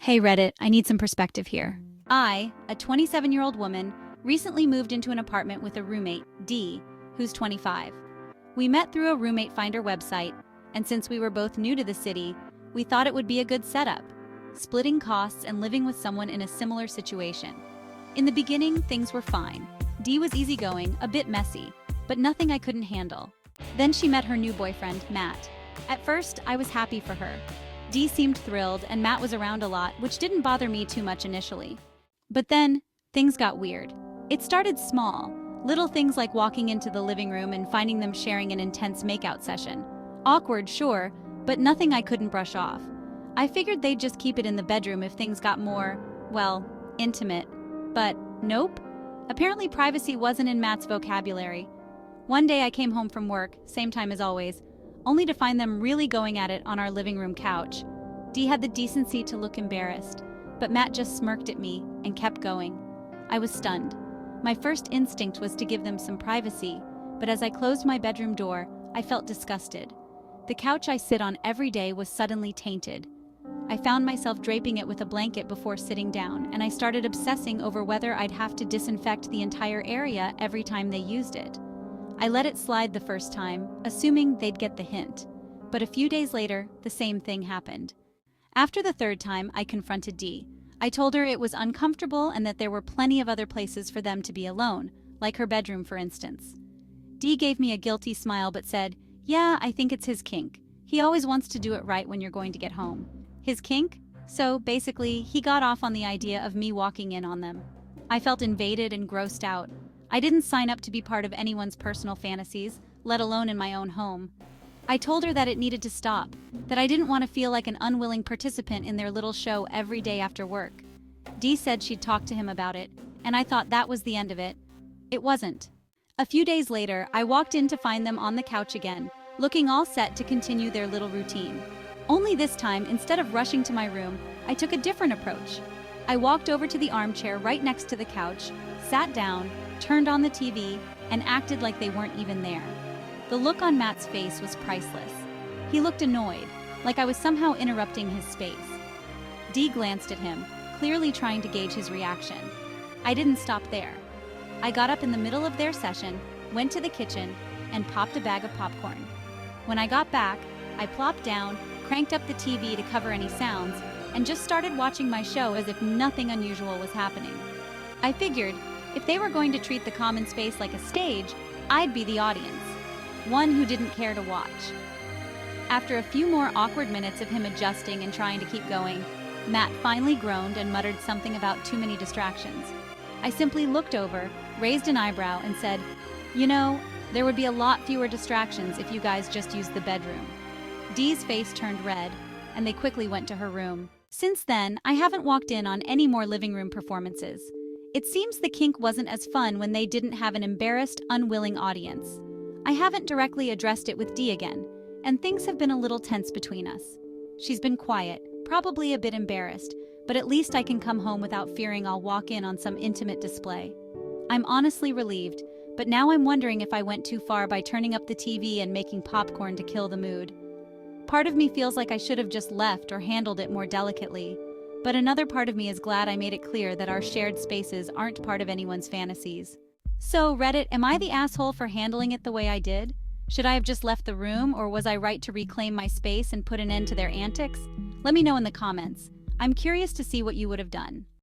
Hey Reddit, I need some perspective here. I, a 27-year-old woman, recently moved into an apartment with a roommate, D, who's 25. We met through a roommate finder website, and since we were both new to the city, we thought it would be a good setup, splitting costs and living with someone in a similar situation. In the beginning, things were fine. D was easygoing, a bit messy, but nothing I couldn't handle. Then she met her new boyfriend, Matt. At first, I was happy for her. D seemed thrilled, and Matt was around a lot, which didn't bother me too much initially. But then, things got weird. It started small, little things like walking into the living room and finding them sharing an intense makeout session. Awkward, sure, but nothing I couldn't brush off. I figured they'd just keep it in the bedroom if things got more, well, intimate. But nope. Apparently privacy wasn't in Matt's vocabulary. One day I came home from work, same time as always, only to find them really going at it on our living room couch. Dee had the decency to look embarrassed, but Matt just smirked at me and kept going. I was stunned. My first instinct was to give them some privacy, but as I closed my bedroom door, I felt disgusted. The couch I sit on every day was suddenly tainted. I found myself draping it with a blanket before sitting down, and I started obsessing over whether I'd have to disinfect the entire area every time they used it. I let it slide the first time, assuming they'd get the hint. But a few days later, the same thing happened. After the third time, I confronted Dee. I told her it was uncomfortable and that there were plenty of other places for them to be alone, like her bedroom, for instance. Dee gave me a guilty smile but said, "Yeah, I think it's his kink. He always wants to do it right when you're going to get home." His kink? So, basically, he got off on the idea of me walking in on them. I felt invaded and grossed out. I didn't sign up to be part of anyone's personal fantasies, let alone in my own home. I told her that it needed to stop, that I didn't want to feel like an unwilling participant in their little show every day after work. Dee said she'd talk to him about it, and I thought that was the end of it. It wasn't. A few days later, I walked in to find them on the couch again, looking all set to continue their little routine. Only this time, instead of rushing to my room, I took a different approach. I walked over to the armchair right next to the couch, sat down, turned on the TV, and acted like they weren't even there. The look on Matt's face was priceless. He looked annoyed, like I was somehow interrupting his space. Dee glanced at him, clearly trying to gauge his reaction. I didn't stop there. I got up in the middle of their session, went to the kitchen, and popped a bag of popcorn. When I got back, I plopped down, cranked up the TV to cover any sounds, and just started watching my show as if nothing unusual was happening. I figured, if they were going to treat the common space like a stage, I'd be the audience, one who didn't care to watch. After a few more awkward minutes of him adjusting and trying to keep going, Matt finally groaned and muttered something about too many distractions. I simply looked over, raised an eyebrow, and said, "You know, there would be a lot fewer distractions if you guys just used the bedroom." Dee's face turned red, and they quickly went to her room. Since then, I haven't walked in on any more living room performances. It seems the kink wasn't as fun when they didn't have an embarrassed, unwilling audience. I haven't directly addressed it with Dee again, and things have been a little tense between us. She's been quiet, probably a bit embarrassed, but at least I can come home without fearing I'll walk in on some intimate display. I'm honestly relieved, but now I'm wondering if I went too far by turning up the TV and making popcorn to kill the mood. Part of me feels like I should have just left or handled it more delicately. But another part of me is glad I made it clear that our shared spaces aren't part of anyone's fantasies. So, Reddit, am I the asshole for handling it the way I did? Should I have just left the room, or was I right to reclaim my space and put an end to their antics? Let me know in the comments. I'm curious to see what you would have done.